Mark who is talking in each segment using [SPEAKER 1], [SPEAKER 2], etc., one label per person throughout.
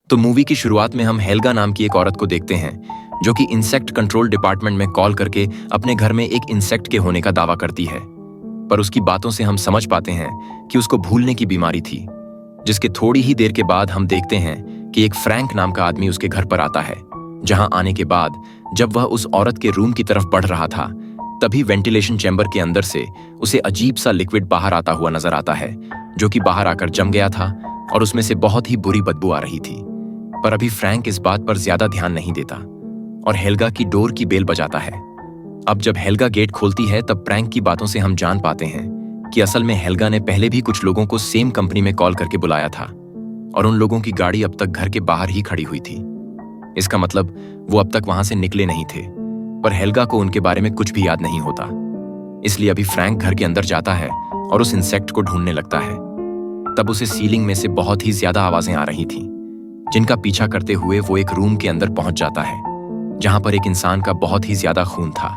[SPEAKER 1] तो मूवी की शुरुआत में हम हेल्गा नाम की एक औरत को देखते हैं जो कि इंसेक्ट कंट्रोल डिपार्टमेंट में कॉल करके अपने घर में एक इंसेक्ट के होने का दावा करती है। पर उसकी बातों से हम समझ पाते हैं कि उसको भूलने की बीमारी थी। जिसके थोड़ी ही देर के बाद हम देखते हैं कि एक फ्रैंक नाम का आदमी उसके घर पर आता है, जहां आने के बाद जब वह उस औरत के रूम की तरफ बढ़ रहा था तभी वेंटिलेशन चैम्बर के अंदर से उसे अजीब सा लिक्विड बाहर आता हुआ नजर आता है, जो कि बाहर आकर जम गया था और उसमें से बहुत ही बुरी बदबू आ रही थी। पर अभी फ्रैंक इस बात पर ज्यादा ध्यान नहीं देता और हेल्गा की डोर की बेल बजाता है। अब जब हेल्गा गेट खोलती है तब फ्रैंक की बातों से हम जान पाते हैं कि असल में हेल्गा ने पहले भी कुछ लोगों को सेम कंपनी में कॉल करके बुलाया था और उन लोगों की गाड़ी अब तक घर के बाहर ही खड़ी हुई थी। इसका मतलब वो अब तक वहां से निकले नहीं थे। पर हेल्गा को उनके बारे में कुछ भी याद नहीं होता, इसलिए अभी फ्रैंक घर के अंदर जाता है और उस इंसेक्ट को ढूंढने लगता है। तब उसे सीलिंग में से बहुत ही ज्यादा आवाजें आ रही थीं, जिनका पीछा करते हुए वो एक रूम के अंदर पहुंच जाता है जहां पर एक इंसान का बहुत ही ज्यादा खून था।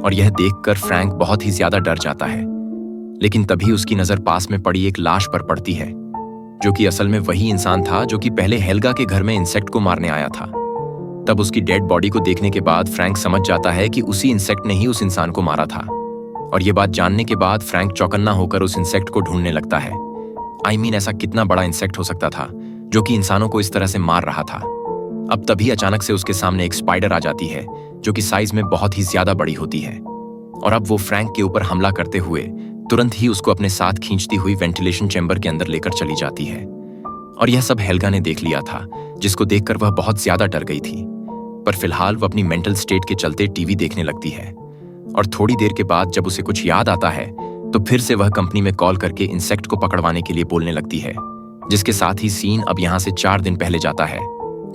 [SPEAKER 1] और यह देखकर फ्रैंक बहुत ही ज्यादा डर जाता है। लेकिन तभी उसकी नजर पास में पड़ी एक लाश पर पड़ती है, जो कि असल में वही इंसान था जो कि पहले हेल्गा के घर में इंसेक्ट को मारने आया था। तब उसकी डेड बॉडी को देखने के बाद फ्रैंक समझ जाता है कि उसी इंसेक्ट ने ही उस इंसान को मारा था। और यह बात जानने के बाद फ्रैंक चौकन्ना होकर उस इंसेक्ट को ढूंढने लगता है। ऐसा कितना बड़ा इंसेक्ट हो सकता था जो कि इंसानों को इस तरह से मार रहा था। अब तभी अचानक से उसके सामने एक स्पाइडर आ जाती है जो कि साइज में बहुत ही ज्यादा बड़ी होती है। और अब वो फ्रैंक के ऊपर हमला करते हुए तुरंत ही उसको अपने साथ खींचती हुई वेंटिलेशन चैम्बर के अंदर लेकर चली जाती है। और यह सब हेल्गा ने देख लिया था, जिसको देखकर वह बहुत ज्यादा डर गई थी। पर फिलहाल वह अपनी मेंटल स्टेट के चलते टीवी देखने लगती है। और थोड़ी देर के बाद जब उसे कुछ याद आता है तो फिर से वह कंपनी में कॉल करके इंसेक्ट को पकड़वाने के लिए बोलने लगती है। जिसके साथ ही सीन अब यहाँ से 4 दिन पहले जाता है,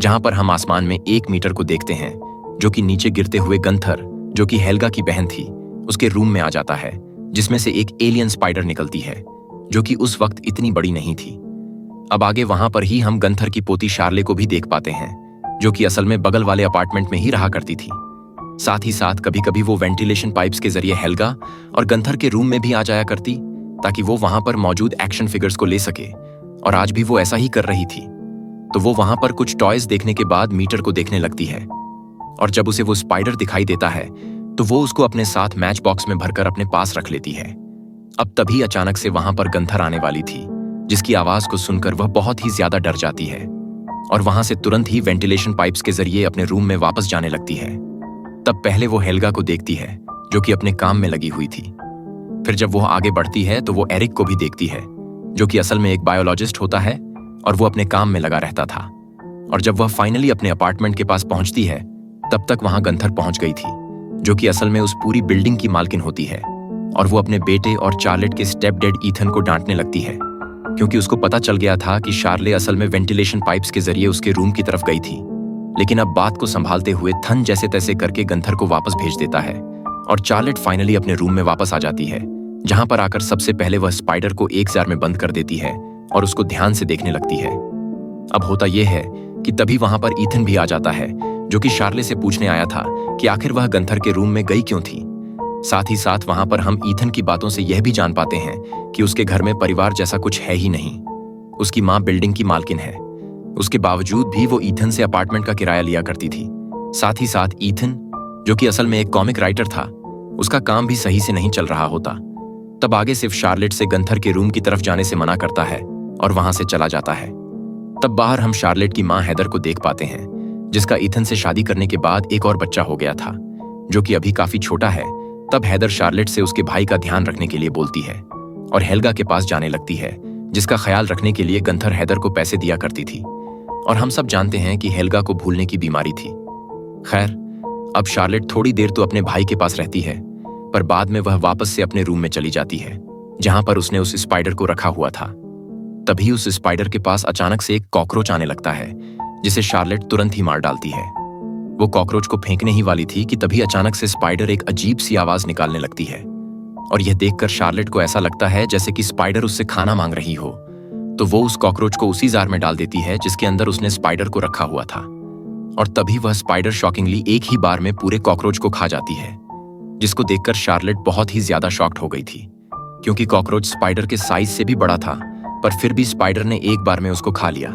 [SPEAKER 1] जहां पर हम आसमान में 1 मीटर को देखते हैं, जो कि नीचे गिरते हुए गंथर, जो कि हेल्गा की बहन थी, उसके रूम में आ जाता है, जिसमें से एक एलियन स्पाइडर निकलती है, जो कि उस वक्त इतनी बड़ी नहीं थी। अब आगे वहां पर ही हम गंथर की पोती शार्ले को भी देख पाते हैं, जो कि असल में बगल वाले अपार्टमेंट में ही रहा करती थी। साथ ही साथ कभी कभी वो वेंटिलेशन पाइप्स के जरिए हेल्गा और गंथर के रूम में भी आ जाया करती, ताकि वो वहां पर मौजूद एक्शन फिगर्स को ले सके। और आज भी वो ऐसा ही कर रही थी। तो वो वहां पर कुछ टॉयज देखने के बाद मीटर को देखने लगती है। और जब उसे वो स्पाइडर दिखाई देता है तो वो उसको अपने साथ मैच बॉक्स में भरकर अपने पास रख लेती है। अब तभी अचानक से वहां पर गंथर आने वाली थी, जिसकी आवाज को सुनकर वह बहुत ही ज्यादा डर जाती है और वहां से तुरंत ही वेंटिलेशन पाइप्स के जरिए अपने रूम में वापस जाने लगती है। तब पहले वो हेल्गा को देखती है, जो कि अपने काम में लगी हुई थी। फिर जब वो आगे बढ़ती है तो वो एरिक को भी देखती है, जो कि असल में एक बायोलॉजिस्ट होता है और वो अपने काम में लगा रहता था। और जब वह फाइनली अपने अपार्टमेंट के पास पहुंचती है तब तक वहां गंथर पहुंच गई थी, जो कि असल में उस पूरी बिल्डिंग की मालकिन होती है। और वो अपने बेटे और चार्लेट के स्टेप डेड ईथन को डांटने लगती है, क्योंकि उसको पता चल गया था कि शार्ले असल में वेंटिलेशन पाइप्स के जरिए उसके रूम की तरफ गई थी। लेकिन अब बात को संभालते हुए थन जैसे तैसे करके गंथर को वापस भेज देता है और चार्लेट फाइनली अपने रूम में वापस आ जाती है, जहां पर आकर सबसे पहले वह स्पाइडर को एक जार में बंद कर देती है और उसको ध्यान से देखने लगती है। अब होता यह है कि तभी वहां पर ईथन भी आ जाता है, जो कि शार्ले से पूछने आया था कि आखिर वह गंथर के रूम में गई क्यों थी। साथ ही साथ वहां पर हम ईथन की बातों से यह भी जान पाते हैं कि उसके घर में परिवार जैसा कुछ है ही नहीं। उसकी माँ बिल्डिंग की मालकिन है, उसके बावजूद भी वो ईथन से अपार्टमेंट का किराया लिया करती थी। साथ ही साथ ईथन, जो कि असल में एक कॉमिक राइटर था, उसका काम भी सही से नहीं चल रहा होता। तब आगे सिर्फ शार्लेट से गंथर के रूम की तरफ जाने से मना करता है और वहां से चला जाता है। तब बाहर हम शार्लेट की माँ हैदर को देख पाते हैं, जिसका ईथन से शादी करने के बाद एक और बच्चा हो गया था, जो कि अभी काफी छोटा है। तब हैदर शार्लेट से उसके भाई का ध्यान रखने के लिए बोलती है और हेल्गा के पास जाने लगती है, जिसका ख्याल रखने के लिए गंथर हैदर को पैसे दिया करती थी। और हम सब जानते हैं कि हेल्गा को भूलने की बीमारी थी। खैर, अब शार्लेट थोड़ी देर तो अपने भाई के पास रहती है, पर बाद में वह वापस से अपने रूम में चली जाती है, जहां पर उसने उस स्पाइडर को रखा हुआ था। तभी उस स्पाइडर के पास अचानक से एक कॉकरोच आने लगता है, जिसे शार्लेट तुरंत ही मार डालती है। वो कॉकरोच को फेंकने ही वाली थी कि तभी अचानक से स्पाइडर एक अजीब सी आवाज निकालने लगती है। और यह देखकर शार्लेट को ऐसा लगता है जैसे कि स्पाइडर उससे खाना मांग रही हो। तो वो उस कॉकरोच को उसी जार में डाल देती है जिसके अंदर उसने स्पाइडर को रखा हुआ था। और तभी वह स्पाइडर शॉकिंगली एक ही बार में पूरे कॉकरोच को खा जाती है, जिसको देखकर शार्लेट बहुत ही ज्यादा शॉक्ड हो गई थी, क्योंकि कॉकरोच स्पाइडर के साइज से भी बड़ा था, पर फिर भी स्पाइडर ने एक बार में उसको खा लिया।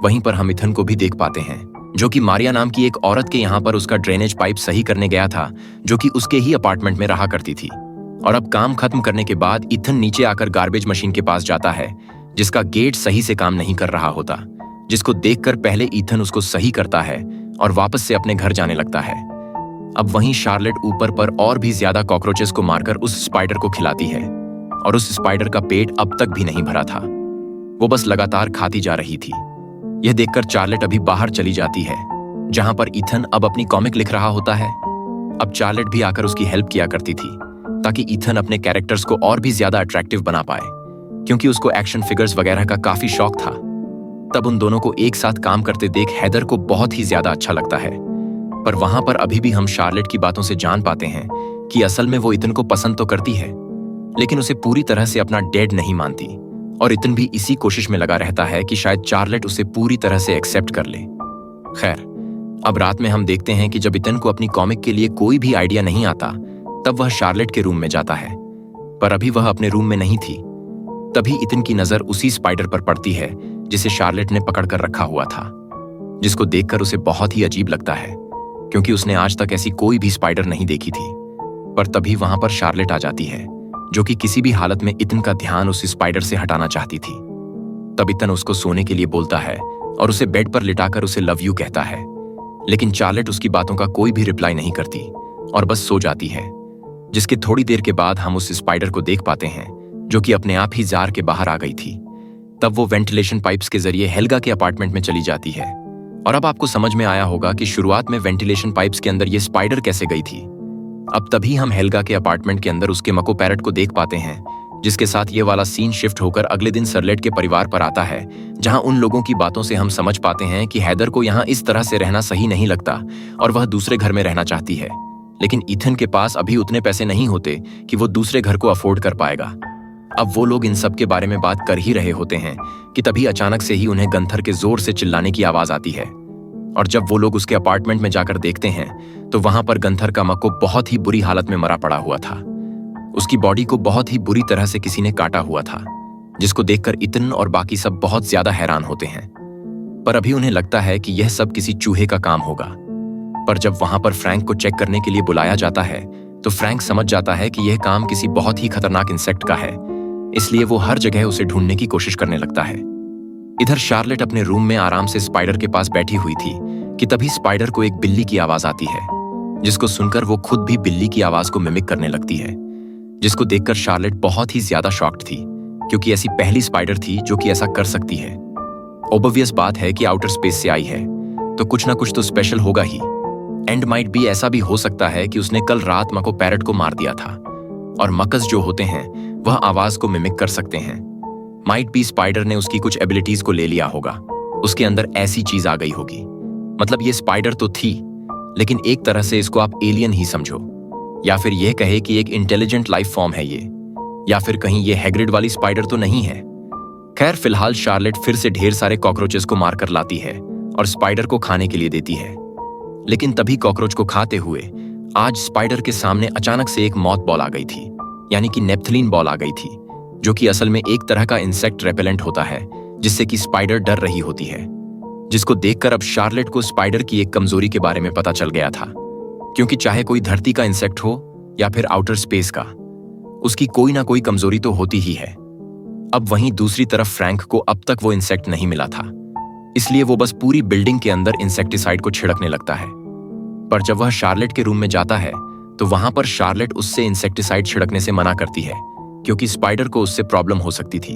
[SPEAKER 1] वहीं पर हम इथन को भी देख पाते हैं, जो कि मारिया नाम की एक औरत के यहाँ पर उसका ड्रेनेज पाइप सही करने गया था, जो कि उसके ही अपार्टमेंट में रहा करती थी। और अब काम खत्म करने के बाद इथन नीचे आकर गार्बेज मशीन के पास जाता है, जिसका गेट सही से काम नहीं कर रहा होता, जिसको देखकर पहले इथन उसको सही करता है और वापस से अपने घर जाने लगता है। अब वहीं शार्लेट ऊपर पर और भी ज्यादा कॉकरोचेस को मारकर उस स्पाइडर को खिलाती है, और उस स्पाइडर का पेट अब तक भी नहीं भरा था। वो बस लगातार खाती जा रही थी। यह देखकर चार्लेट अभी बाहर चली जाती है, जहां पर इथन अब अपनी कॉमिक लिख रहा होता है। अब चार्लेट भी आकर उसकी हेल्प किया करती थी, ताकि इथन अपने कैरेक्टर्स को और भी ज्यादा अट्रैक्टिव बना पाए, क्योंकि उसको एक्शन फिगर्स वगैरह का काफी शौक था। तब उन दोनों को एक साथ काम करते देख हेदर को बहुत ही ज्यादा अच्छा लगता है। पर वहां पर अभी भी हम शार्लेट की बातों से जान पाते हैं कि असल में वो इथन को पसंद तो करती है, लेकिन उसे पूरी तरह से अपना डैड नहीं मानती, और इथन भी इसी कोशिश में लगा रहता है कि शायद चार्लेट उसे पूरी तरह से एक्सेप्ट कर ले। खैर, अब रात में हम देखते हैं कि जब इथन को अपनी कॉमिक के लिए कोई भी आइडिया नहीं आता, तब वह शार्लेट के रूम में जाता है। पर अभी वह अपने रूम में नहीं थी। तभी इथन की नजर उसी स्पाइडर पर पड़ती है जिसे शार्लेट ने पकड़ कर रखा हुआ था, जिसको देखकर उसे बहुत ही अजीब लगता है, क्योंकि उसने आज तक ऐसी कोई भी स्पाइडर नहीं देखी थी। पर तभी वहां पर शार्लेट आ जाती है, जो कि किसी भी हालत में इथन का ध्यान उस स्पाइडर से हटाना चाहती थी। तब इथन उसको सोने के लिए बोलता है और उसे बेड पर लिटाकर उसे लव यू कहता है, लेकिन चार्लेट उसकी बातों का कोई भी रिप्लाई नहीं करती और बस सो जाती है। जिसके थोड़ी देर के बाद हम उस स्पाइडर को देख पाते हैं, जो कि अपने आप ही जार के बाहर आ गई थी। तब वो वेंटिलेशन पाइप्स के जरिए हेल्गा के अपार्टमेंट में चली जाती है। और अब आपको समझ में आया होगा कि शुरुआत में वेंटिलेशन पाइप्स के अंदर ये स्पाइडर कैसे गई थी। अब तभी हम हेल्गा के अपार्टमेंट के अंदर उसके मको पैरट को देख पाते हैं, जिसके साथ ये वाला सीन शिफ्ट होकर अगले दिन सरलेट के परिवार पर आता है, जहां उन लोगों की बातों से हम समझ पाते हैं कि हैदर को यहाँ इस तरह से रहना सही नहीं लगता और वह दूसरे घर में रहना चाहती है। लेकिन इथन के पास अभी उतने पैसे नहीं होते कि वो दूसरे घर को अफोर्ड कर पाएगा। अब वो लोग इन सब के बारे में बात कर ही रहे होते हैं कि तभी अचानक से ही उन्हें गंथर के जोर से चिल्लाने की आवाज आती है। और जब वो लोग उसके अपार्टमेंट में जाकर देखते हैं तो वहां पर गंथर का मक्को बहुत ही बुरी हालत में मरा पड़ा हुआ था। उसकी बॉडी को बहुत ही बुरी तरह से किसी ने काटा हुआ था, जिसको देखकर इतन और बाकी सब बहुत ज्यादा हैरान होते हैं। पर अभी उन्हें लगता है कि यह सब किसी चूहे का काम होगा। पर जब वहां पर फ्रैंक को चेक करने के लिए बुलाया जाता है तो फ्रैंक समझ जाता है कि यह काम किसी बहुत ही खतरनाक इंसेक्ट का है, इसलिए वो हर जगह उसे ढूंढने की कोशिश करने लगता है। इधर शार्लेट अपने रूम में आराम से स्पाइडर के पास बैठी हुई थी कि तभी स्पाइडर को एक बिल्ली की आवाज आती है, जिसको सुनकर वो खुद भी बिल्ली की आवाज को मिमिक करने लगती है, जिसको देखकर शार्लेट बहुत ही ज्यादा शॉक्ड थी, क्योंकि ऐसी पहली स्पाइडर थी जो कि ऐसा कर सकती है। ऑब्वियस बात है कि आउटर स्पेस से आई है तो कुछ ना कुछ तो स्पेशल होगा ही। एंड माइट भी ऐसा भी हो सकता है कि उसने कल रात मको पैरट को मार दिया था, और मकस जो होते हैं वह आवाज को मिमिक कर सकते हैं। माइट भी स्पाइडर ने उसकी कुछ एबिलिटीज को ले लिया होगा, उसके अंदर ऐसी चीज आ गई होगी। मतलब ये स्पाइडर तो थी, लेकिन एक तरह से इसको आप एलियन ही समझो, या फिर यह कहे कि एक इंटेलिजेंट लाइफ फॉर्म है ये, या फिर कहीं ये हैग्रिड वाली स्पाइडर तो नहीं है। खैर, फिलहाल शार्लेट फिर से ढेर सारे कॉकरोचेस को मारकर लाती है और स्पाइडर को खाने के लिए देती है। लेकिन तभी कॉकरोच को खाते हुए आज स्पाइडर के सामने अचानक से एक मॉथ बॉल आ गई थी, यानी कि नेप्थलीन बॉल आ गई थी, जो कि असल में एक तरह का इंसेक्ट रेपेलेंट होता है, जिससे कि स्पाइडर डर रही होती है। जिसको देखकर अब शार्लेट को स्पाइडर की एक कमजोरी के बारे में पता चल गया था, क्योंकि चाहे कोई धरती का इंसेक्ट हो या फिर आउटर स्पेस का, उसकी कोई ना कोई कमजोरी तो होती ही है। अब वहीं दूसरी तरफ फ्रैंक को अब तक वो इंसेक्ट नहीं मिला था, इसलिए वो बस पूरी बिल्डिंग के अंदर इंसेक्टिसाइड को छिड़कने लगता है। पर जब वह शार्लेट के रूम में जाता है तो वहां पर शार्लेट उससे इंसेक्टिसाइड छिड़कने से मना करती है, क्योंकि स्पाइडर को उससे प्रॉब्लम हो सकती थी।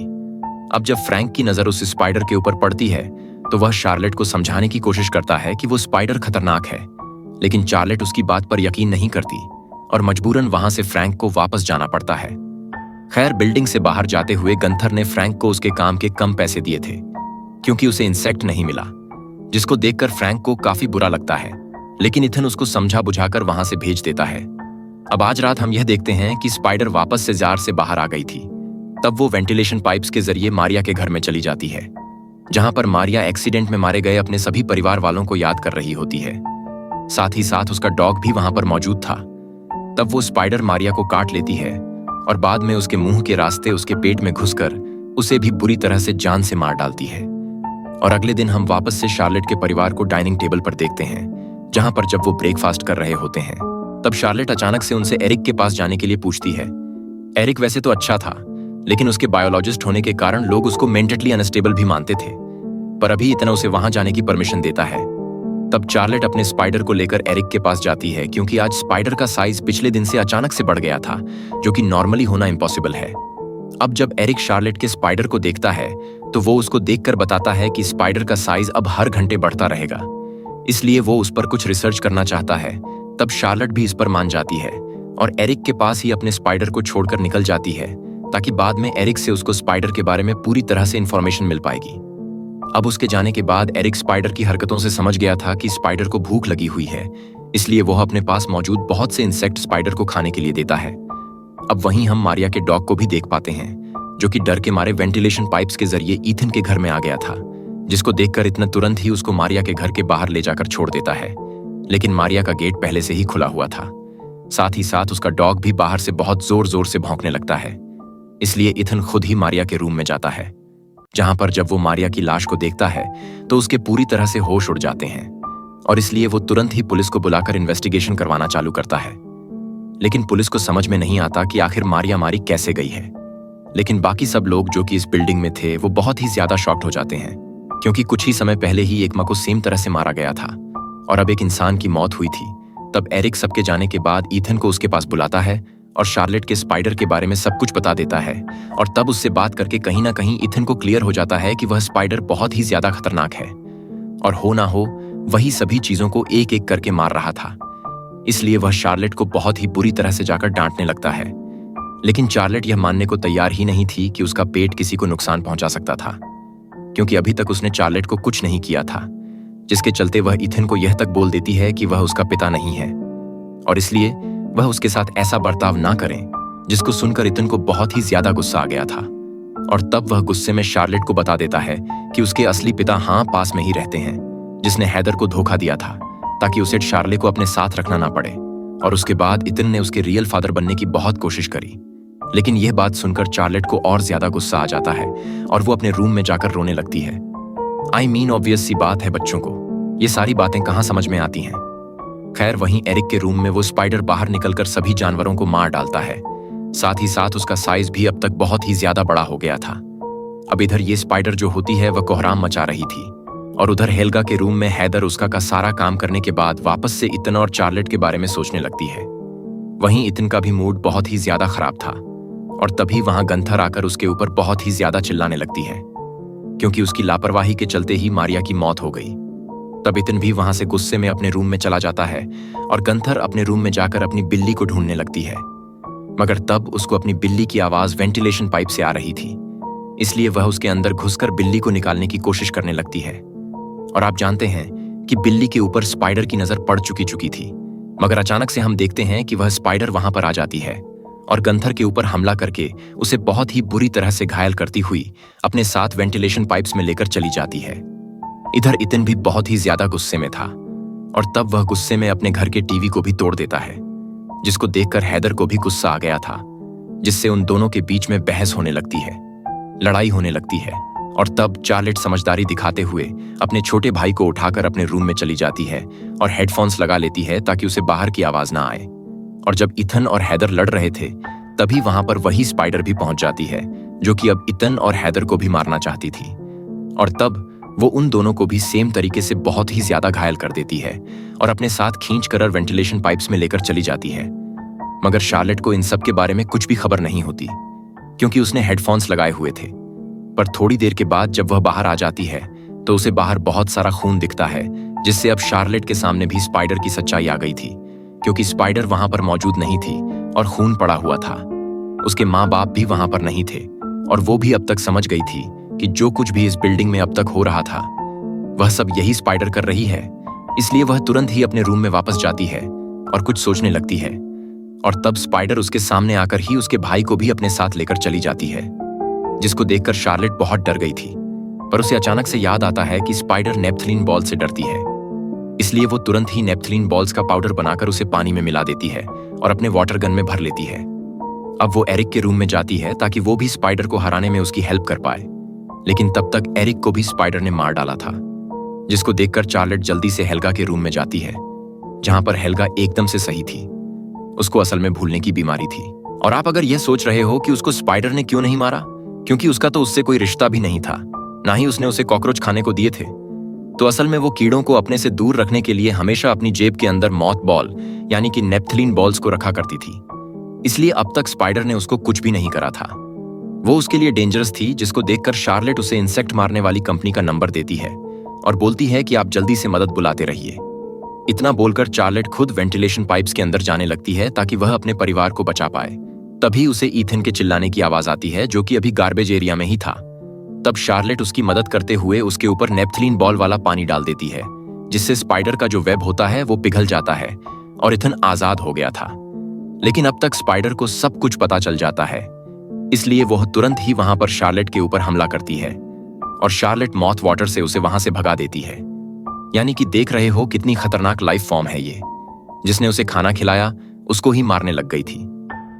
[SPEAKER 1] अब जब फ्रैंक की नजर उस स्पाइडर के ऊपर पड़ती है तो वह शार्लेट को समझाने की कोशिश करता है कि वो स्पाइडर खतरनाक है, लेकिन शार्लेट उसकी बात पर यकीन नहीं करती और मजबूरन वहां से फ्रैंक को वापस जाना पड़ता है। खैर, बिल्डिंग से बाहर जाते हुए गंथर ने फ्रैंक को उसके काम के कम पैसे दिए थे, क्योंकि उसे इंसेक्ट नहीं मिला, जिसको देखकर फ्रैंक को काफी बुरा लगता है, लेकिन इथन उसको समझा बुझाकर वहां से भेज देता है। अब आज रात हम यह देखते हैं कि स्पाइडर वापस से जार से बाहर आ गई थी। तब वो वेंटिलेशन पाइप्स के जरिए मारिया के घर में चली जाती है, जहां पर मारिया एक्सीडेंट में मारे गए अपने सभी परिवार वालों को याद कर रही होती है। साथ ही साथ उसका डॉग भी वहां पर मौजूद था। तब वो स्पाइडर मारिया को काट लेती है और बाद में उसके मुंह के रास्ते उसके पेट में घुसकर उसे भी बुरी तरह से जान से मार डालती है। और अगले दिन हम वापस से शार्लेट के परिवार को डाइनिंग टेबल पर देखते हैं, जहां पर जब वो ब्रेकफास्ट कर रहे होते हैं तब शार्लेट अचानक से उनसे एरिक के पास जाने के लिए पूछती है। एरिक वैसे तो अच्छा था, लेकिन उसके बायोलॉजिस्ट होने के कारण लोग उसको मेंटली अनस्टेबल भी मानते थे, पर अभी इतना उसे वहां जाने की परमिशन देता है। तब शार्लेट अपने स्पाइडर को लेकर एरिक के पास जाती है, क्योंकि आज स्पाइडर का साइज पिछले दिन से अचानक से बढ़ गया था, जो कि नॉर्मली होना इम्पॉसिबल है। अब जब एरिक शार्लेट के स्पाइडर को देखता है तो वो उसको देखकर बताता है कि स्पाइडर का साइज अब हर घंटे बढ़ता रहेगा, इसलिए वो उस पर कुछ रिसर्च करना चाहता है। तब शार्लेट भी इस पर मान जाती है और एरिक के पास ही अपने स्पाइडर को छोड़कर निकल जाती है, ताकि बाद में एरिक से उसको स्पाइडर के बारे में पूरी तरह से इंफॉर्मेशन मिल पाएगी। अब उसके जाने के बाद एरिक स्पाइडर की हरकतों से समझ गया था कि स्पाइडर को भूख लगी हुई है, इसलिए वो अपने पास मौजूद बहुत से इंसेक्ट स्पाइडर को खाने के लिए देता है। अब वहीं हम मारिया के डॉग को भी देख पाते हैं, जो कि डर के मारे वेंटिलेशन पाइप्स के जरिए ईथन के घर में आ गया था, जिसको देखकर इतना तुरंत ही उसको मारिया के घर के बाहर ले जाकर छोड़ देता है। लेकिन मारिया का गेट पहले से ही खुला हुआ था, साथ ही साथ उसका डॉग भी बाहर से बहुत जोर जोर से भौंकने लगता है। इसलिए इथन खुद ही मारिया के रूम में जाता है, जहां पर जब वो मारिया की लाश को देखता है तो उसके पूरी तरह से होश उड़ जाते हैं, और इसलिए वो तुरंत ही पुलिस को बुलाकर इन्वेस्टिगेशन करवाना चालू करता है। लेकिन पुलिस को समझ में नहीं आता कि आखिर मारिया मारी कैसे गई है। लेकिन बाकी सब लोग जो कि इस बिल्डिंग में थे वो बहुत ही ज्यादा शॉक्ड हो जाते हैं, क्योंकि कुछ ही समय पहले ही एक मां को सेम तरह से मारा गया था और अब एक इंसान की मौत हुई थी। तब एरिक सबके जाने के बाद ईथन को उसके पास बुलाता है और शार्लेट के स्पाइडर के बारे में सब कुछ बता देता है, और तब उससे बात करके कहीं ना कहीं ईथन को क्लियर हो जाता है कि वह स्पाइडर बहुत ही ज्यादा खतरनाक है और हो ना हो वही सभी चीजों को एक एक करके मार रहा था। इसलिए वह शार्लेट को बहुत ही बुरी तरह से जाकर डांटने लगता है। लेकिन शार्लेट यह मानने को तैयार ही नहीं थी कि उसका पेट किसी को नुकसान पहुंचा सकता था, क्योंकि अभी तक उसने शार्लेट को कुछ नहीं किया था, जिसके चलते वह ईथन को यह तक बोल देती है कि वह उसका पिता नहीं है और इसलिए वह उसके साथ ऐसा बर्ताव ना करें, जिसको सुनकर ईथन को बहुत ही ज्यादा गुस्सा आ गया था। और तब वह गुस्से में शार्लेट को बता देता है कि उसके असली पिता पास में ही रहते हैं, जिसने हैदर को धोखा दिया था ताकि उसे शार्लेट को अपने साथ रखना ना पड़े। और उसके बाद ईथन ने उसके रियल फादर बनने की बहुत कोशिश करी, लेकिन यह बात सुनकर शार्लेट को और ज्यादा गुस्सा आ जाता है और वो अपने रूम में जाकर रोने लगती है। ऑब्वियस सी बात है बच्चों को, ये सारी बातें कहाँ समझ में आती हैं। खैर वहीं एरिक के रूम में वो स्पाइडर बाहर निकलकर सभी जानवरों को मार डालता है, साथ ही साथ उसका साइज भी अब तक बहुत ही ज्यादा बड़ा हो गया था। अब इधर ये स्पाइडर जो होती है वह कोहराम मचा रही थी, और उधर हेल्गा के रूम में हैदर उसका का सारा काम करने के बाद वापस से ईथन और शार्लेट के बारे में सोचने लगती है। वहीं ईथन का भी मूड बहुत ही ज्यादा खराब था, और तभी वहां गंथर आकर उसके ऊपर बहुत ही ज्यादा चिल्लाने लगती है, क्योंकि उसकी लापरवाही के चलते ही मारिया की मौत हो गई। तब ईथन भी वहां से गुस्से में अपने रूम में चला जाता है और गंथर अपने रूम में जाकर अपनी बिल्ली को ढूंढने लगती है, मगर तब उसको अपनी बिल्ली की आवाज वेंटिलेशन पाइप से आ रही थी, इसलिए वह उसके अंदर घुसकर बिल्ली को निकालने की कोशिश करने लगती है। और आप जानते हैं कि बिल्ली के ऊपर स्पाइडर की नजर पड़ चुकी थी, मगर अचानक से हम देखते हैं कि वह स्पाइडर वहां पर आ जाती है और गंथर के ऊपर हमला करके उसे बहुत ही बुरी तरह से घायल करती हुई अपने साथ वेंटिलेशन पाइप्स में लेकर चली जाती है। इधर ईथन भी बहुत ही ज्यादा गुस्से में था, और तब वह गुस्से में अपने घर के टीवी को भी तोड़ देता है, जिसको देखकर हैदर को भी गुस्सा आ गया था, जिससे उन दोनों के बीच में बहस होने लगती है, लड़ाई होने लगती है। और तब शार्लेट समझदारी दिखाते हुए अपने छोटे भाई को उठाकर अपने रूम में चली जाती है और हेडफोन्स लगा लेती है ताकि उसे बाहर की आवाज ना आए। और जब ईथन और हैदर लड़ रहे थे तभी वहां पर वही स्पाइडर भी पहुंच जाती है, जो कि अब ईथन और हैदर को भी मारना चाहती थी। और तब वो उन दोनों को भी सेम तरीके से बहुत ही ज्यादा घायल कर देती है और अपने साथ खींचकर वेंटिलेशन पाइप्स में लेकर चली जाती है। मगर शार्लेट को इन सब के बारे में कुछ भी खबर नहीं होती, क्योंकि उसने हेडफोन्स लगाए हुए थे। पर थोड़ी देर के बाद जब वह बाहर आ जाती है तो उसे बाहर बहुत सारा खून दिखता है, जिससे अब शार्लेट के सामने भी स्पाइडर की सच्चाई आ गई थी, क्योंकि स्पाइडर वहां पर मौजूद नहीं थी और खून पड़ा हुआ था। उसके माँ बाप भी वहां पर नहीं थे, और वो भी अब तक समझ गई थी कि जो कुछ भी इस बिल्डिंग में अब तक हो रहा था वह सब यही स्पाइडर कर रही है। इसलिए वह तुरंत ही अपने रूम में वापस जाती है और कुछ सोचने लगती है, और तब स्पाइडर उसके सामने आकर ही उसके भाई को भी अपने साथ लेकर चली जाती है, जिसको देखकर शार्लेट बहुत डर गई थी। पर उसे अचानक से याद आता है कि स्पाइडर नेपथलीन बॉल से डरती है, इसलिए वो तुरंत ही नेपथलीन बॉल्स का पाउडर बनाकर उसे पानी में मिला देती है और अपने वाटर गन में भर लेती है। अब वो एरिक के रूम में जाती है ताकि वो भी स्पाइडर को हराने में उसकी हेल्प कर पाए, लेकिन तब तक एरिक को भी स्पाइडर ने मार डाला था, जिसको देखकर चार्लेट जल्दी से हेल्गा के रूम में जाती है, जहां पर हेल्गा एकदम से सही थी। उसको असल में भूलने की बीमारी थी। और आप अगर यह सोच रहे हो कि उसको स्पाइडर ने क्यों नहीं मारा, क्योंकि उसका तो उससे कोई रिश्ता भी नहीं था, ना ही उसने उसे कॉकरोच खाने को दिए थे। तो असल में वो कीड़ों को अपने से दूर रखने के लिए हमेशा अपनी जेब के अंदर मॉथ बॉल यानी कि नेप्थलीन बॉल्स को रखा करती थी। इसलिए अब तक स्पाइडर ने उसको कुछ भी नहीं करा था। वो उसके लिए डेंजरस थी, जिसको देखकर शार्लेट उसे इंसेक्ट मारने वाली कंपनी का नंबर देती है और बोलती है कि आप जल्दी से मदद बुलाते रहिए। इतना बोलकर चार्लेट खुद वेंटिलेशन पाइप्स के अंदर जाने लगती है ताकि वह अपने परिवार को बचा पाए। तभी उसे ईथन के चिल्लाने की आवाज आती है, जो कि अभी गार्बेज एरिया में ही था। तब शार्लेट उसकी मदद करते हुए उसके ऊपर नेप्थलीन बॉल वाला पानी डाल देती है, जिससे स्पाइडर का जो वेब होता है वो पिघल जाता है और ईथन आजाद हो गया था। लेकिन अब तक स्पाइडर को सब कुछ पता चल जाता है, इसलिए वह तुरंत ही वहां पर शार्लेट के ऊपर हमला करती है और शार्लेट मॉथ वाटर से उसे वहां से भगा देती है। यानी कि देख रहे हो कितनी खतरनाक लाइफ फॉर्म है ये। जिसने उसे खाना खिलाया उसको ही मारने लग गई थी।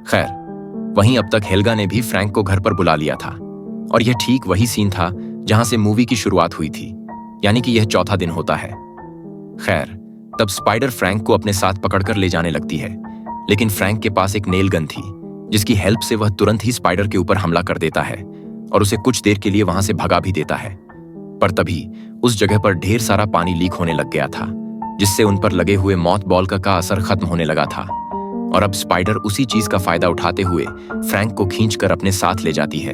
[SPEAKER 1] खैर, वहीं अब तक हेल्गा ने भी फ्रैंक को घर पर बुला लिया था और यह ठीक वही सीन था जहां से मूवी की शुरुआत हुई थी, यानी कि यह चौथा दिन होता है। खैर, तब स्पाइडर फ्रैंक को अपने साथ पकड़कर ले जाने लगती है, लेकिन फ्रैंक के पास एक नेल गन थी, जिसकी हेल्प से वह तुरंत ही स्पाइडर के ऊपर हमला कर देता है और उसे कुछ देर के लिए वहां से भगा भी देता है। पर तभी उस जगह पर ढेर सारा पानी लीक होने लग गया था, जिससे उन पर लगे हुए मॉथ बॉल का असर खत्म होने लगा था। और अब स्पाइडर उसी चीज का फायदा उठाते हुए फ्रैंक को खींचकर अपने साथ ले जाती है।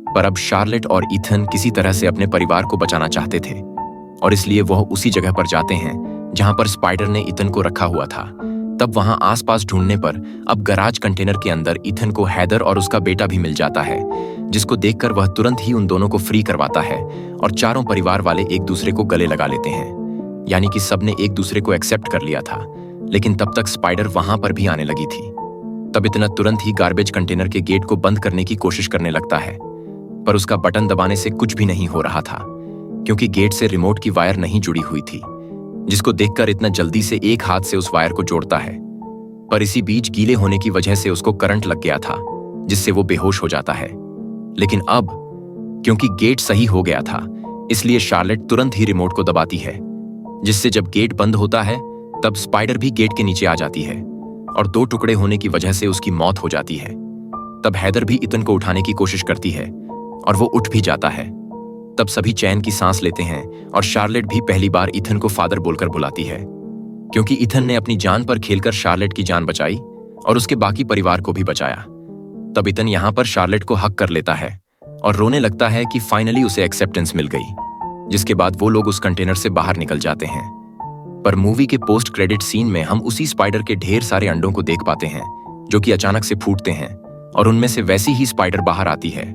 [SPEAKER 1] पर अब शार्लेट और ईथन किसी तरह से अपने परिवार को बचाना चाहते थे और इसलिए वह उसी जगह पर जाते हैं जहां पर स्पाइडर ने ईथन को रखा हुआ था। तब वहां आसपास ढूंढने पर अब गराज कंटेनर के अंदर ईथन को हैदर और उसका बेटा भी मिल जाता है, जिसको देखकर वह तुरंत ही उन दोनों को फ्री करवाता है और चारों परिवार वाले एक दूसरे को गले लगा लेते हैं। यानी कि सबने एक दूसरे को एक्सेप्ट कर लिया था। लेकिन तब तक स्पाइडर वहां पर भी आने लगी थी। तब इतना तुरंत ही गार्बेज कंटेनर के गेट को बंद करने की कोशिश करने लगता है, पर उसका बटन दबाने से कुछ भी नहीं हो रहा था, क्योंकि गेट से रिमोट की वायर नहीं जुड़ी हुई थी, जिसको देखकर इतना जल्दी से एक हाथ से उस वायर को जोड़ता है। पर इसी बीच गीले होने की वजह से उसको करंट लग गया था, जिससे वो बेहोश हो जाता है। लेकिन अब क्योंकि गेट सही हो गया था, इसलिए शार्लेट तुरंत ही रिमोट को दबाती है, जिससे जब गेट बंद होता है तब स्पाइडर भी गेट के नीचे आ जाती है और दो टुकड़े होने की वजह से उसकी मौत हो जाती है। तब हैदर भी ईथन को उठाने की कोशिश करती है और वो उठ भी जाता है। तब सभी चैन की सांस लेते हैं और शार्लेट भी पहली बार ईथन को फादर बोलकर बुलाती है, क्योंकि ईथन ने अपनी जान पर खेलकर शार्लेट की जान बचाई और उसके बाकी परिवार को भी बचाया। तब ईथन यहाँ पर शार्लेट को हक कर लेता है और रोने लगता है कि फाइनली उसे एक्सेप्टेंस मिल गई, जिसके बाद वो लोग उस कंटेनर से बाहर निकल जाते हैं। पर मूवी के पोस्ट क्रेडिट सीन में हम उसी स्पाइडर के ढेर सारे अंडों को देख पाते हैं, जो कि अचानक से फूटते हैं और उनमें से वैसी ही स्पाइडर बाहर आती है।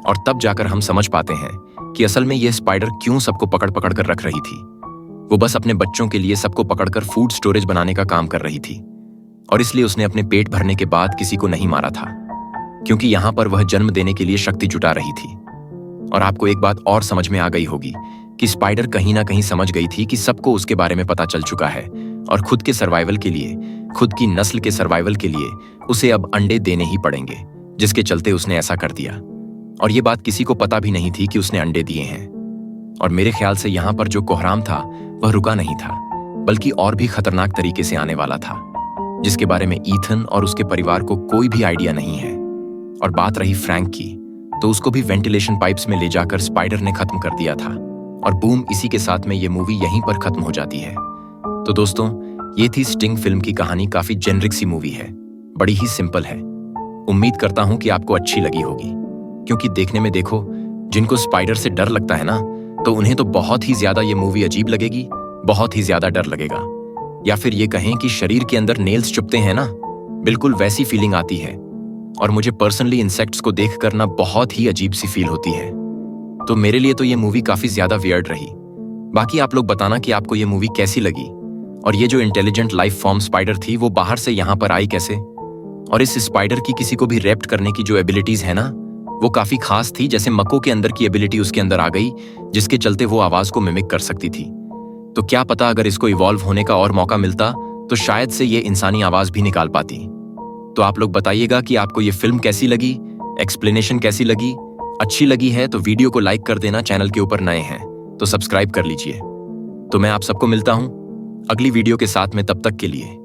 [SPEAKER 1] और तब जाकर हम समझ पाते हैं कि असल में यह स्पाइडर क्यों सबको पकड़ पकड़ कर रख रही थी। वो बस अपने बच्चों के लिए सबको पकड़कर फूड स्टोरेज बनाने का काम कर रही थी और इसलिए उसने अपने पेट भरने के बाद किसी को नहीं मारा था, क्योंकि यहां पर वह जन्म देने के लिए शक्ति जुटा रही थी। और आपको एक बात और समझ में आ गई होगी कि स्पाइडर कहीं ना कहीं समझ गई थी कि सबको उसके बारे में पता चल चुका है और खुद के सर्वाइवल के लिए, खुद की नस्ल के सर्वाइवल के लिए उसे अब अंडे देने ही पड़ेंगे, जिसके चलते उसने ऐसा कर दिया। और ये बात किसी को पता भी नहीं थी कि उसने अंडे दिए हैं। और मेरे ख्याल से यहाँ पर जो कोहराम था वह रुका नहीं था, बल्कि और भी खतरनाक तरीके से आने वाला था, जिसके बारे में ईथन और उसके परिवार को कोई भी आइडिया नहीं है। और बात रही फ्रैंक की, तो उसको भी वेंटिलेशन पाइप्स में ले जाकर स्पाइडर ने खत्म कर दिया था। और बूम, इसी के साथ में ये मूवी यहीं पर खत्म हो जाती है। तो दोस्तों, ये थी स्टिंग फिल्म की कहानी। काफी जेनरिक सी मूवी है, बड़ी ही सिंपल है। उम्मीद करता हूं कि आपको अच्छी लगी होगी, क्योंकि देखने में देखो, जिनको स्पाइडर से डर लगता है ना, तो उन्हें तो बहुत ही ज्यादा ये मूवी अजीब लगेगी, बहुत ही ज्यादा डर लगेगा। या फिर ये कहें कि शरीर के अंदर नेल्स चुभते हैं ना, बिल्कुल वैसी फीलिंग आती है। और मुझे पर्सनली इंसेक्ट्स को देख कर ना बहुत ही अजीब सी फील होती है। तो मेरे लिए तो ये मूवी काफी ज्यादा वियर्ड रही। बाकी आप लोग बताना कि आपको ये मूवी कैसी लगी, और ये जो इंटेलिजेंट लाइफ फॉर्म स्पाइडर थी वो बाहर से यहाँ पर आई कैसे, और इस स्पाइडर की किसी को भी रैप्ट करने की जो एबिलिटीज है ना, वो काफी खास थी। जैसे मको के अंदर की एबिलिटी उसके अंदर आ गई, जिसके चलते वो आवाज को मिमिक कर सकती थी। तो क्या पता अगर इसको इवॉल्व होने का और मौका मिलता तो शायद से ये इंसानी आवाज भी निकाल पाती। तो आप लोग बताइएगा कि आपको ये फिल्म कैसी लगी, एक्सप्लेनेशन कैसी लगी, अच्छी लगी है तो वीडियो को लाइक कर देना, चैनल के ऊपर नए हैं तो सब्सक्राइब कर लीजिए। तो मैं आप सबको मिलता हूं अगली वीडियो के साथ में, तब तक के लिए